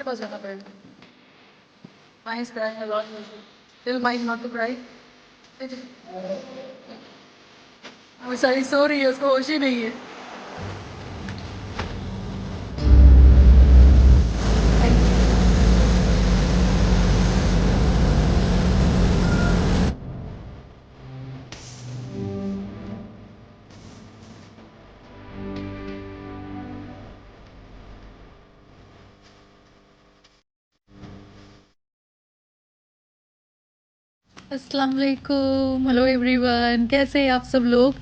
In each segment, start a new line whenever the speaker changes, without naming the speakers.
पास जाना पड़ेगा। Mahi is crying a lot, till Mahi not to cry. वो सारी सो रही है, उसको होश ही नहीं है। अस्सलाम वालेकुम, हेलो एवरीवन, कैसे हैं आप सब लोग।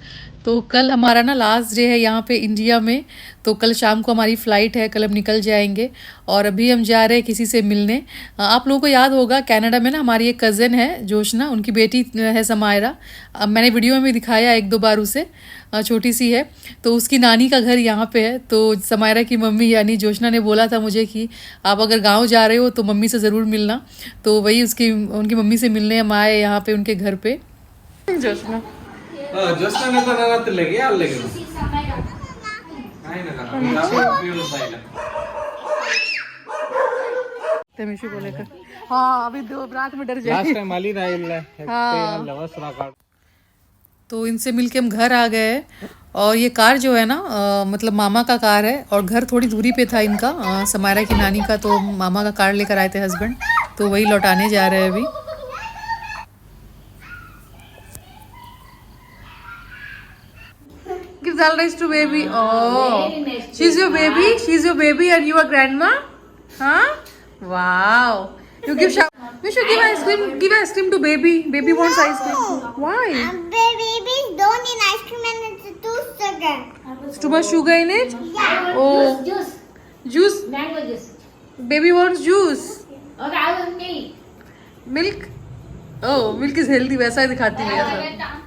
तो कल हमारा ना लास्ट डे है यहाँ पे इंडिया में। तो कल शाम को हमारी फ़्लाइट है, कल हम निकल जाएंगे। और अभी हम जा रहे हैं किसी से मिलने। आप लोगों को याद होगा कनाडा में ना हमारी एक कज़न है जोशना, उनकी बेटी है समायरा। अब मैंने वीडियो में भी दिखाया एक दो बार उसे, छोटी सी है। तो उसकी नानी का घर यहाँ पे है। तो समायरा की मम्मी यानी जोशना ने बोला था मुझे कि आप अगर गांव जा रहे हो तो मम्मी से ज़रूर मिलना। तो वही उसकी उनकी मम्मी से मिलने हम आए यहाँ पे उनके घर पे। जोशना
ಜೋಸ್ನ ತಲೆಗೆ ಅಲ್ಲಿಗೆ
तमिशु बोलेगा हाँ अभी दो रात में डर जाए।
ಲಾಸ್ಟ್ ಟೈಮ್ ಅಲ್ಲಿ ನಾ ಇಲ್ಲ
तो इनसे मिलके हम घर आ गए। और ये कार जो है ना मतलब मामा का कार है, और घर थोड़ी दूरी पे था इनका, समायरा की नानी का। तो मामा का कार लेकर आए थे हस्बैंड, तो वही लौटाने जा रहे हैं अभी। Give Dalrice to baby. Oh, she's your baby. She's your baby, and you are grandma. Huh? Wow. You give we should give ice cream. Give ice cream to baby. Baby wants ice cream. Why?
Babies don't need ice cream and it's too sugar.
It's too much sugar in it.
Yeah.
Oh, juice.
Mango juice.
Baby wants juice.
Okay, I will milk.
Milk. Oh milk is healthy, वैसा ही दिखाती है।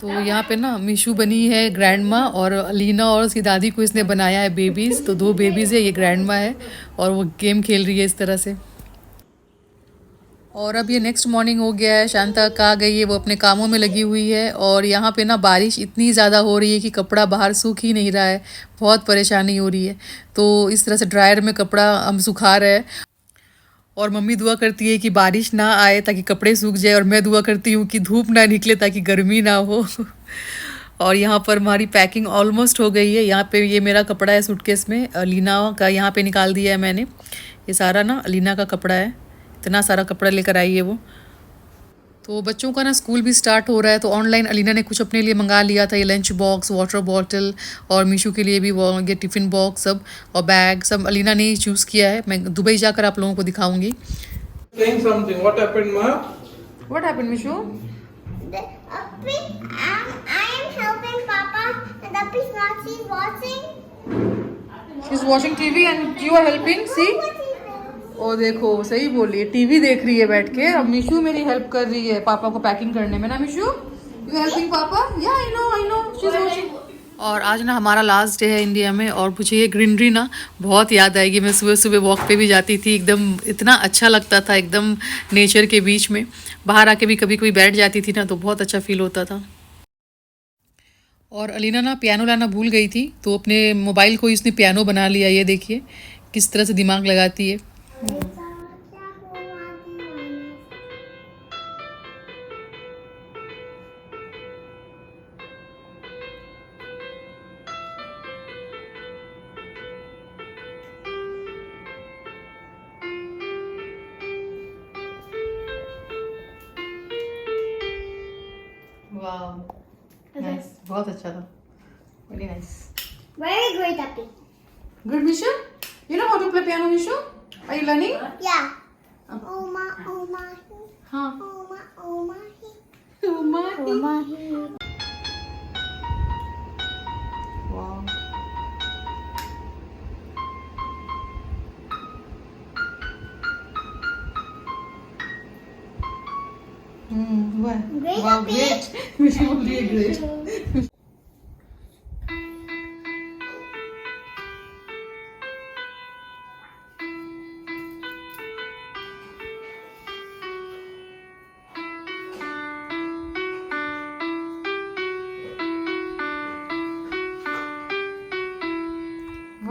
तो यहाँ पे ना मिशू बनी है grand माँ, और अलीना और उसकी दादी को इसने बनाया है बेबीज़। तो दो बेबीज़ है, ये ग्रैंड माँ है और वो गेम खेल रही है इस तरह से। और अब ये नेक्स्ट मॉर्निंग हो गया है, शांता आ गई है, वो अपने कामों में लगी हुई है। और यहाँ पे ना बारिश इतनी ज़्यादा हो रही है कि कपड़ा बाहर सूख ही नहीं रहा है, बहुत परेशानी हो रही है। तो इस तरह से ड्रायर में कपड़ा हम सुखा रहे हैं। और मम्मी दुआ करती है कि बारिश ना आए ताकि कपड़े सूख जाए, और मैं दुआ करती हूँ कि धूप ना निकले ताकि गर्मी ना हो। और यहाँ पर हमारी पैकिंग ऑलमोस्ट हो गई है। यहाँ पे ये मेरा कपड़ा है सूटकेस में, अलीना का यहाँ पे निकाल दिया है मैंने। ये सारा ना अलीना का कपड़ा है, इतना सारा कपड़ा लेकर आई है वो। तो बच्चों का ना स्कूल भी स्टार्ट हो रहा है, तो ऑनलाइन अलीना ने कुछ अपने लिए मंगा लिया था, ये लंच बॉक्स, वाटर बॉटल, और मीशू के लिए भी वो ये टिफ़िन बॉक्स सब, और बैग सब अलीना ने ही चूज़ किया है। मैं दुबई जाकर आप लोगों को दिखाऊंगी।
saying something. What happened, ma?
What happened, Mishu?
I am helping Papa and Uppy is not. She's watching.
She's watching TV and you are helping. See? ओ देखो सही बोल रही है, टीवी देख रही है बैठ के। अब मिशू मेरी हेल्प कर रही है पापा को पैकिंग करने में ना। मिशू यू हेल्पिंग पापा? या I know she is watching. और आज ना हमारा लास्ट डे है इंडिया में, और मुझे ये ग्रीनरी ना बहुत याद आएगी। मैं सुबह सुबह वॉक पे भी जाती थी, एकदम इतना अच्छा लगता था, एकदम नेचर के बीच में। बाहर आके भी कभी कभी बैठ जाती थी ना, तो बहुत अच्छा फील होता था। और अलीना ना पियानो लाना भूल गई थी, तो अपने मोबाइल को इसने पियानो बना लिया। ये देखिए किस तरह से दिमाग लगाती है। वाह नाइस, बहुत अच्छा था, very nice,
Very great, Uppy.
Good. Mishu you know how to play piano? Mishu are you learning?
Yeah. Oma, Oma,
हाँ
Oma, Oma,
Oma वाह हुआ है।
Great,
वाह
Uppy.
ग्रेट। मिशू बोल रही है great.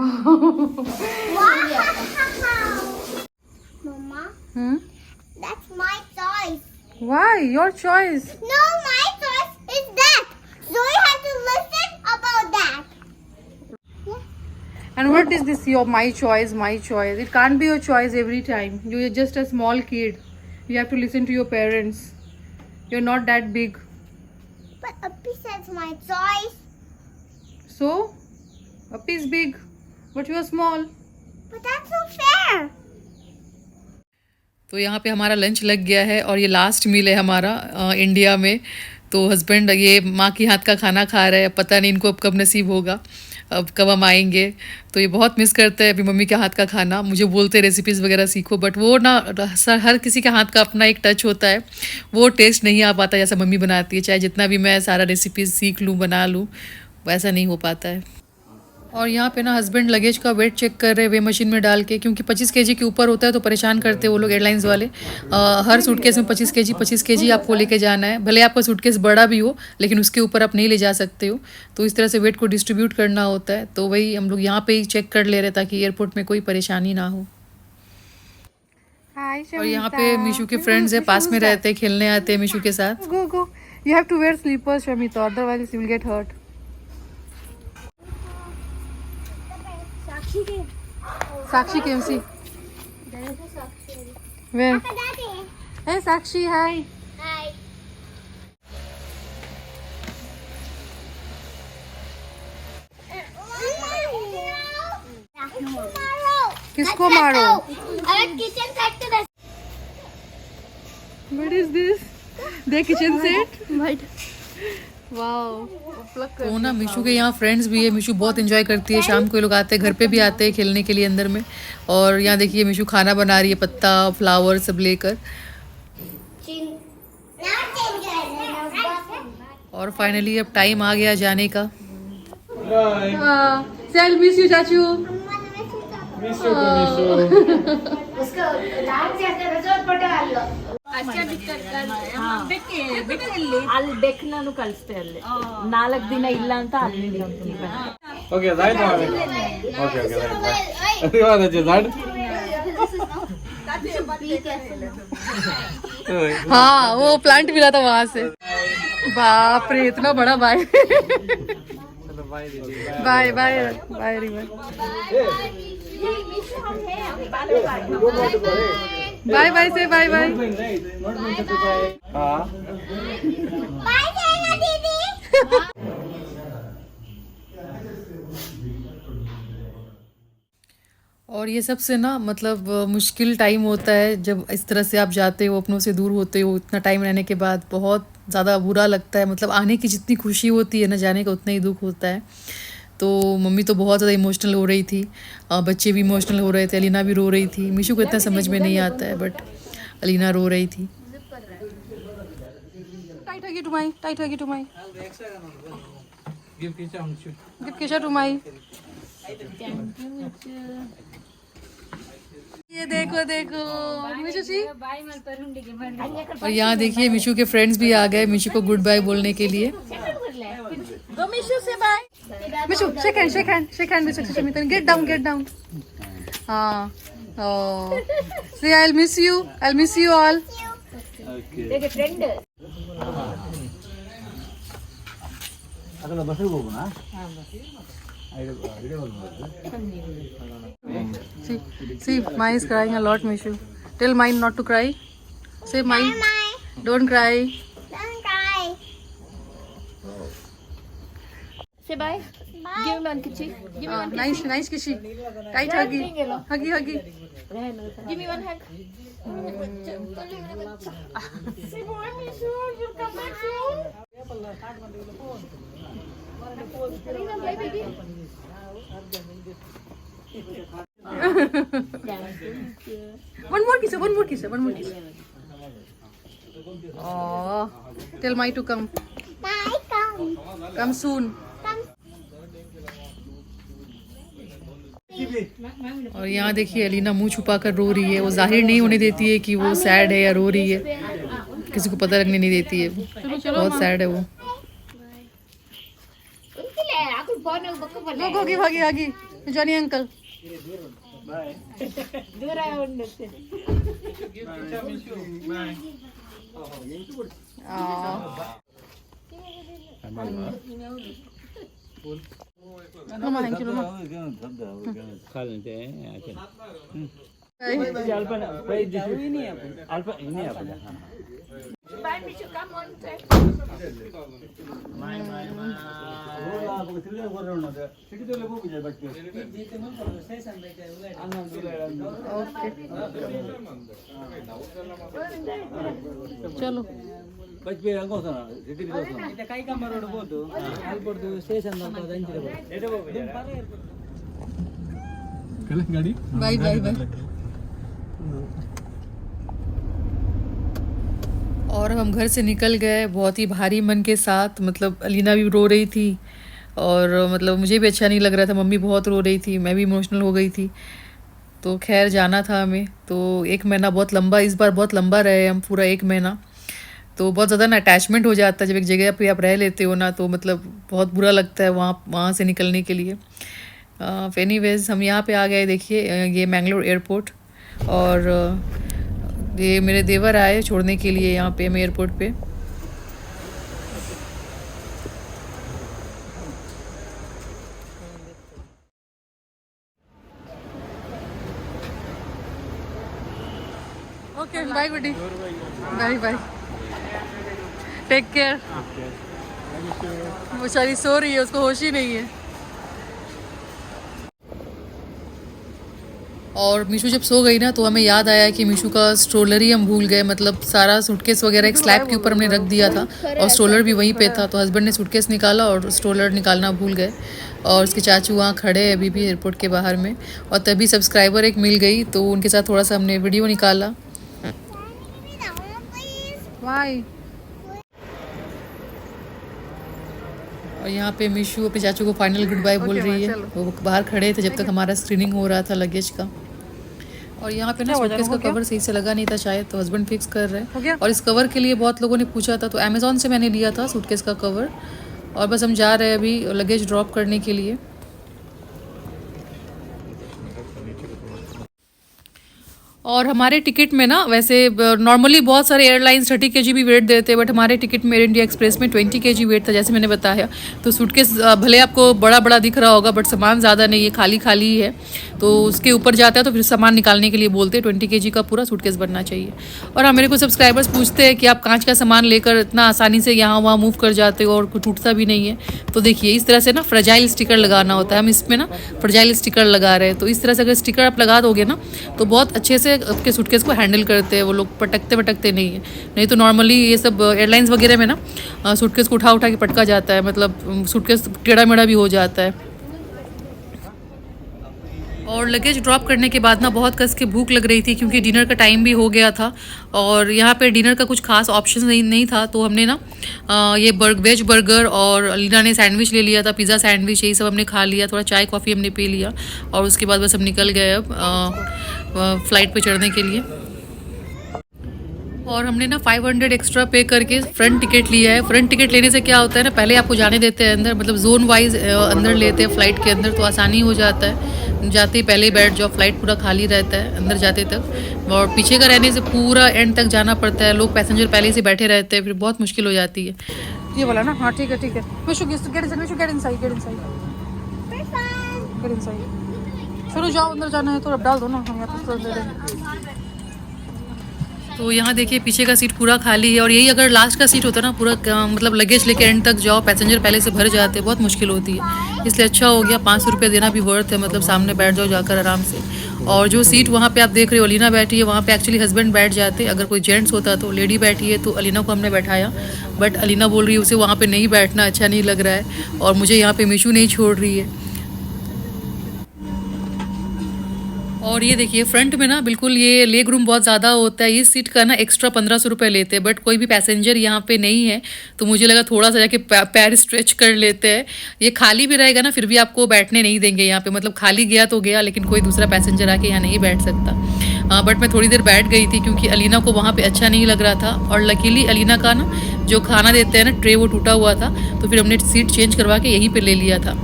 Wow. Mama,
Hmm?
that's my choice.
Why? Your choice.
No, my choice is that. So you have to listen about that.
And what is this your my choice, my choice? It can't be your choice every time. You're just a small kid. You have to listen to your parents. You're not that big.
But Appi says my choice.
So, Appi is big, but you are small.
But that's not fair.
तो यहाँ पे हमारा lunch लग गया है और ये last मील है हमारा इंडिया में। तो हस्बैंड ये माँ की हाथ का खाना खा रहे हैं, पता नहीं इनको अब कब नसीब होगा, अब कब हम आएंगे। तो ये बहुत मिस करते हैं अभी मम्मी के हाथ का खाना। मुझे बोलते रेसिपीज़ वगैरह सीखो, बट वो ना हर किसी के हाथ का अपना एक टच होता है, वो टेस्ट नहीं आ पाता जैसा मम्मी बनाती है। चाहे जितना भी मैं सारा रेसिपीज़ सीख लूँ, बना लूँ, वैसा नहीं हो पाता है। और यहाँ पे ना हस्बैंड लगेज का वेट चेक कर रहे हैं वे मशीन में डाल के, क्योंकि 25 केजी के ऊपर होता है तो परेशान करते हैं वो लोग एयरलाइंस वाले। हर सूटकेस में 25 केजी आपको लेके जाना है। भले आपका सूटकेस बड़ा भी हो, लेकिन उसके ऊपर आप नहीं ले जा सकते हो। तो इस तरह से वेट को डिस्ट्रीब्यूट करना होता है। तो वही हम लोग यहाँ पे ही चेक कर ले रहे ताकि एयरपोर्ट में कोई परेशानी ना हो। और यहाँ पे मीशू के फ्रेंड्स है, पास में रहते हैं, खेलने आते हैं मीशू के साथ।
Go, go. You have to wear slippers, Shamita, otherwise you will get hurt. Sakshi came, see. Where?
Daddy.
Hey, Sakshi, hi.
Hi.
किसको मारो?
अरे kitchen set to the
What is this? The kitchen set? Wow.
तो ना मीशू के यहाँ friends भी है। मीशू बहुत एंजॉय करती है, शाम को ये लोग आते हैं, घर पे भी आते हैं खेलने के लिए अंदर में। और यहाँ देखिए मीशू खाना बना रही है, पत्ता फ्लावर सब लेकर। और फाइनली अब टाइम आ गया जाने का।
Bye.
Say I'll miss you, Chachu.
Miss you too, miss you.
उसको डांस చేస్తే రిజల్ట్ పట్టాలి
ಅಲ್ಲಿ ಬೆಕ್ಕನೂ ಕಳಿಸ್ತೇ ಅಲ್ಲಿ 4 ದಿನ ಇಲ್ಲ ಅಂತ ಅಲ್ಲಿ
Okay, right, mommy. Okay, right. Bye. You want to that?
हाँ, वो प्लांट मिला था वहाँ से। बाप रे, इतना बड़ा bye. Bye bye bye river. Bye bye से बाय बाय।
हाँ.
Bye, Jana दीदी.
और ये सबसे ना मतलब मुश्किल टाइम होता है जब इस तरह से आप जाते हो, अपनों से दूर होते हो, इतना टाइम रहने के बाद बहुत ज़्यादा बुरा लगता है। मतलब आने की जितनी खुशी होती है ना, जाने का उतना ही दुख होता है। तो मम्मी तो बहुत ज़्यादा इमोशनल हो रही थी, बच्चे भी इमोशनल हो रहे थे, अलीना भी रो रही थी। मीशू को इतना समझ में नहीं आता है, बट अलीना रो रही थी।
Tight huggy to my. Tight huggy to my.
Give kitchen.
Give Kesha to my. ये देखो देखो मीशू जी।
और यहाँ देखिए मीशू के फ्रेंड्स भी आ गए मीशू को गुड बाय बोलने के लिए।
Go मीशू से बाय। मीशू shake hand मीशू से Shamita. Get down. हाँ। Oh. Say I'll miss you all.
देखो friend
See, Mai is crying a lot, Mishu. Tell Mai not to cry. Say Mai, don't cry.
Don't cry.
Say bye give me one किची give me
Nice kishi. Tight huggy. Huggy.
Give me one hug
One more kiss. Oh, tell Mai to come.
Bye, come.
Come soon.
और यहाँ देखिए अलीना मुंह छुपा कर रो रही है। वो जाहिर नहीं होने देती है कि वो सैड है या रो रही है, किसी को पता लगने नहीं देती है। बहुत सैड है वो।
उसके लिए आकुल फोन में बक्का बोल
Go give huggy. Johnny uncle.
Bye.
దూర ఉండొచ్చు.
Bye.
Mama, thank you, Mama.
खालते
Bye, Mishu, come on, sir.
चलो
गाड़ी
बाय बाय बाय।
और हम घर से निकल गए बहुत ही भारी मन के साथ। मतलब अलीना भी रो रही थी और मतलब मुझे भी अच्छा नहीं लग रहा था, मम्मी बहुत रो रही थी, मैं भी इमोशनल हो गई थी। तो खैर जाना था हमें। तो 1 महीना बहुत लंबा, इस बार बहुत लंबा रहे हम, पूरा 1 महीना। तो बहुत ज़्यादा ना अटैचमेंट हो जाता है जब एक जगह पे आप रह लेते हो ना, तो मतलब बहुत बुरा लगता है वहाँ से निकलने के लिए। एनीवेज हम यहाँ पे आ गए। देखिए ये मैंगलोर एयरपोर्ट, और ये मेरे देवर आए छोड़ने के लिए यहाँ पे हमें एयरपोर्ट पे।
ओके बाय गुडी, बाय बाय, टेक केयर। बेचारी सो रही है, उसको होश ही नहीं है।
और मीशू जब सो गई ना तो हमें याद आया कि मीशू का स्ट्रोलर ही हम भूल गए। मतलब सारा सूटकेस वगैरह एक स्लैब के ऊपर हमने रख दिया था और स्ट्रोलर भी वहीं पे था। तो हस्बैंड ने सूटकेस निकाला और स्ट्रोलर निकालना भूल गए। और उसके चाचू वहाँ खड़े हैं अभी भी एयरपोर्ट के बाहर में। और तभी सब्सक्राइबर एक मिल गई तो उनके साथ थोड़ा सा हमने वीडियो निकाला।
बाय।
और यहाँ पे मीशू अपने चाचू को फाइनल गुड बाय बोल रही है। वो बाहर खड़े थे जब तक हमारा स्क्रीनिंग हो रहा था लगेज का। और यहाँ पे ना सूटकेस का कवर सही से लगा नहीं था शायद, तो हस्बैंड फिक्स कर रहे हैं। और इस कवर के लिए बहुत लोगों ने पूछा था, तो अमेज़ॉन से मैंने लिया था सूटकेस का कवर। और बस हम जा रहे हैं अभी लगेज ड्रॉप करने के लिए। और हमारे टिकट में ना वैसे नॉर्मली बहुत सारे एयरलाइंस 30 kg भी वेट देते हैं, बट हमारे टिकट में एयर इंडिया एक्सप्रेस में 20 kg वेट था जैसे मैंने बताया। तो सूटकेस भले आपको बड़ा बड़ा दिख रहा होगा बट सामान ज़्यादा नहीं है, खाली खाली ही है। तो उसके ऊपर जाता है तो फिर सामान निकालने के लिए बोलते हैं 20 kg का पूरा सूटकेस बनना चाहिए। और हाँ, मेरे को सब्सक्राइबर्स पूछते हैं कि आप कांच का सामान लेकर इतना आसानी से यहाँ वहाँ मूव कर जाते हो और कुछ टूटता भी नहीं है। तो देखिए इस तरह से ना फ्रेजाइल स्टिकर लगाना होता है। हम इसमें ना फ्रेजाइल स्टिकर लगा रहे हैं। तो इस तरह से अगर स्टिकर आप लगा दोगे ना तो बहुत अच्छे से आपके सूटकेस को हैंडल करते हैं वो लोग, पटकते वटकते नहीं है। नहीं तो नॉर्मली ये सब एयरलाइंस वगैरह में ना सूटकेस को उठा उठा के पटका जाता है, मतलब सूटकेस टेढ़ा मेढ़ा भी हो जाता है। और लगेज ड्रॉप करने के बाद ना बहुत कस के भूख लग रही थी क्योंकि डिनर का टाइम भी हो गया था। और यहाँ पे डिनर का कुछ खास ऑप्शन नहीं था। तो हमने ना ये वेज बर्गर और लीना ने सैंडविच ले लिया था, पिज़्ज़ा सैंडविच, यही सब हमने खा लिया। थोड़ा चाय कॉफ़ी हमने पी लिया और उसके बाद बस हम निकल गए अब फ़्लाइट पे चढ़ने के लिए। और हमने ना 500 एक्स्ट्रा पे करके फ्रंट टिकट लिया है। फ्रंट टिकट लेने से क्या होता है ना, पहले आपको जाने देते हैं अंदर, मतलब जोन वाइज अंदर लेते हैं फ़्लाइट के अंदर, तो आसानी हो जाता है। जाते ही पहले ही बैठ जाओ, फ्लाइट पूरा खाली रहता है अंदर जाते तक। और पीछे का रहने से पूरा एंड तक जाना पड़ता है, लोग पैसेंजर पहले से बैठे रहते हैं, फिर बहुत मुश्किल हो जाती है।
ये वाला ना, हाँ ठीक है ठीक है। चलो जाओ अंदर जाना है तो अब डाल दो ना, हम यहाँ तो दे देंगे।
तो यहाँ देखिए पीछे का सीट पूरा खाली है। और यही अगर लास्ट का सीट होता ना, पूरा मतलब लगेज लेके एंड तक जाओ, पैसेंजर पहले से भर जाते हैं, बहुत मुश्किल होती है। इसलिए अच्छा हो गया, 500 रुपये देना भी वर्थ है, मतलब सामने बैठ जाओ जाकर आराम से। और जो सीट वहाँ पे आप देख रहे हो अलीना बैठी है, वहाँ पे एक्चुअली हस्बैंड बैठ जाते। अगर कोई जेंट्स होता तो, लेडी बैठी है तो अलीना को हमने बैठाया, बट अलीना बोल रही है उसे वहाँ पे नहीं बैठना, अच्छा नहीं लग रहा है। और मुझे यहाँ पे मीशू नहीं छोड़ रही है। और ये देखिए फ्रंट में ना बिल्कुल ये लेग रूम बहुत ज़्यादा होता है। इस सीट का ना एक्स्ट्रा 1500 रुपये लेते हैं, बट कोई भी पैसेंजर यहाँ पे नहीं है तो मुझे लगा थोड़ा सा जाके पैर स्ट्रेच कर लेते हैं। ये खाली भी रहेगा ना फिर भी आपको बैठने नहीं देंगे यहाँ पे, मतलब खाली गया तो गया, लेकिन कोई दूसरा पैसेंजर आके यहाँ नहीं बैठ सकता। बट मैं थोड़ी देर बैठ गई थी क्योंकि अलीना को वहाँ पर अच्छा नहीं लग रहा था। और लकीली अलीना का ना जो खाना देते हैं ना ट्रे, वो टूटा हुआ था, तो फिर हमने सीट चेंज करवा के यहीं पर ले लिया था।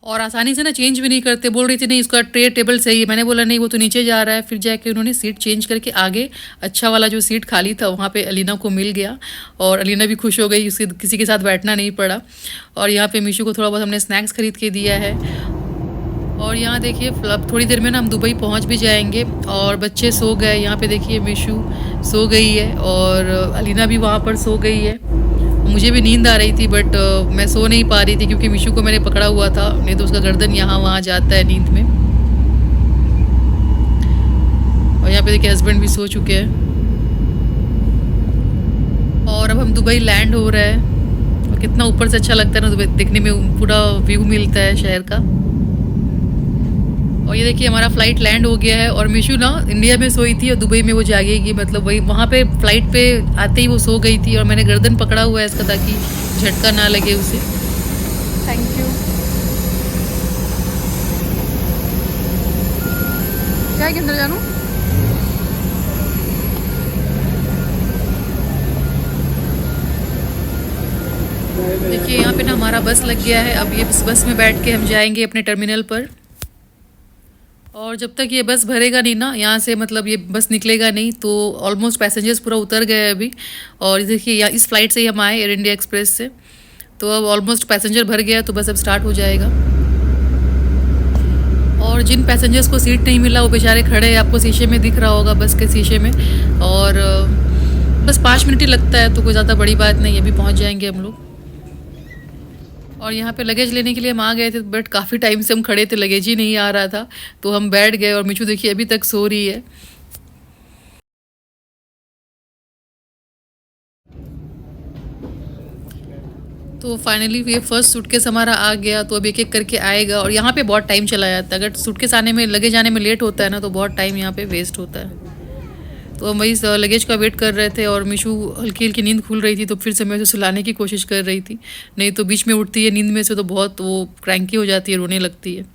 और आसानी से ना चेंज भी नहीं करते, बोल रही थी नहीं इसका ट्रे टेबल सही है, मैंने बोला नहीं वो तो नीचे जा रहा है। फिर जाके उन्होंने सीट चेंज करके आगे अच्छा वाला जो सीट खाली था वहाँ पे अलीना को मिल गया और अलीना भी खुश हो गई, उसके किसी के साथ बैठना नहीं पड़ा। और यहाँ पे मीशू को थोड़ा बहुत हमने स्नैक्स खरीद के दिया है। और यहाँ देखिए अब थोड़ी देर में ना हम दुबई पहुँच भी जाएंगे और बच्चे सो गए। यहाँ पे देखिए मीशू सो गई है और अलीना भी वहाँ पर सो गई है। मुझे भी नींद आ रही थी बट मैं सो नहीं पा रही थी क्योंकि मीशू को मैंने पकड़ा हुआ था, नहीं तो उसका गर्दन यहाँ वहाँ जाता है नींद में। और यहाँ पे देखिए हस्बैंड भी सो चुके हैं। और अब हम दुबई लैंड हो रहा है और कितना ऊपर से अच्छा लगता है ना दुबई देखने में, पूरा व्यू मिलता है शहर का। और ये देखिए हमारा फ़्लाइट लैंड हो गया है और मीशू ना इंडिया में सोई थी और दुबई में वो जागेगी, मतलब वही वहाँ पे फ़्लाइट पे आते ही वो सो गई थी और मैंने गर्दन पकड़ा हुआ है इसका ताकि झटका ना लगे उसे।
Thank you. क्या है के अंदर जानू?
देखिए यहाँ पे ना हमारा बस लग गया है, अब ये बस में बैठ के हम जाएंगे अपने टर्मिनल पर। और जब तक ये बस भरेगा नहीं ना यहाँ से, मतलब ये बस निकलेगा नहीं, तो ऑलमोस्ट पैसेंजर्स पूरा उतर गए अभी। और देखिए इस फ्लाइट से ही हम आए एयर इंडिया एक्सप्रेस से, तो अब ऑलमोस्ट पैसेंजर भर गया तो बस अब स्टार्ट हो जाएगा। और जिन पैसेंजर्स को सीट नहीं मिला वो बेचारे खड़े हैं, आपको शीशे में दिख रहा होगा बस के शीशे में। और बस 5 मिनट ही लगता है तो कोई ज़्यादा बड़ी बात नहीं है, अभी पहुँच जाएंगे हम लोग। और यहाँ पे लगेज लेने के लिए हम आ गए थे बट काफ़ी टाइम से हम खड़े थे, लगेज ही नहीं आ रहा था तो हम बैठ गए। और मीशू देखिए अभी तक सो रही है। तो फाइनली ये फर्स्ट सूटकेस हमारा आ गया, तो अब एक एक करके आएगा। और यहाँ पे बहुत टाइम चला जाता है, अगर सूटकेस आने में लगेज आने में लेट होता है ना तो बहुत टाइम यहाँ पे वेस्ट होता है। तो हम वही लगेज का वेट कर रहे थे और मीशू हल्की हल्की नींद खुल रही थी तो फिर से मैं उसे सुलाने की कोशिश कर रही थी, नहीं तो बीच में उठती है नींद में से तो बहुत वो क्रैंकी हो जाती है, रोने लगती है।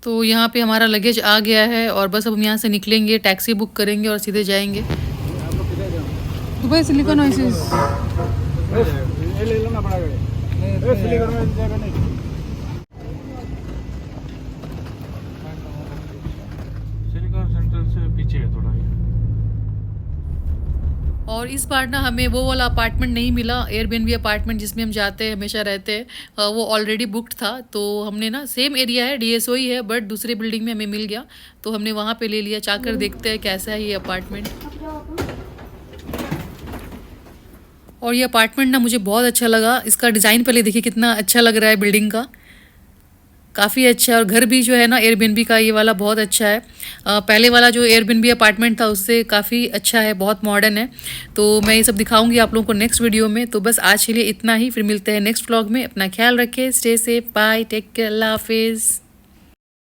तो यहाँ पे हमारा लगेज आ गया है और बस अब हम यहाँ से निकलेंगे, टैक्सी बुक करेंगे और सीधे जाएंगे
दुबई सिलिकॉन ओएसिस।
ये ले लो ना बड़ा गाड़ी, सिलीगुड़ी में जगह नहीं। सिलिकॉन सेंटर से पीछे है थोड़ा।
और इस बार ना हमें वो वाला अपार्टमेंट नहीं मिला, एयरबीएनबी अपार्टमेंट जिसमें हम जाते हैं हमेशा रहते हैं, वो ऑलरेडी बुक्ड था। तो हमने ना सेम एरिया है, डीएसओ ही है बट दूसरे बिल्डिंग में हमें मिल गया तो हमने वहाँ पे ले लिया। जाकर देखते हैं कैसा है ये अपार्टमेंट। और ये अपार्टमेंट ना मुझे बहुत अच्छा लगा, इसका डिज़ाइन पहले देखिए कितना अच्छा लग रहा है, बिल्डिंग का काफ़ी अच्छा है। और घर भी जो है ना एयरबीएनबी का ये वाला बहुत अच्छा है, पहले वाला जो एयरबीएनबी अपार्टमेंट था उससे काफ़ी अच्छा है, बहुत मॉडर्न है। तो मैं ये सब दिखाऊंगी आप लोगों को नेक्स्ट वीडियो में। तो बस आज के लिए इतना ही, फिर मिलते हैं नेक्स्ट व्लॉग में। अपना ख्याल रखें, stay safe, bye, take care, अल्लाह हाफिज़।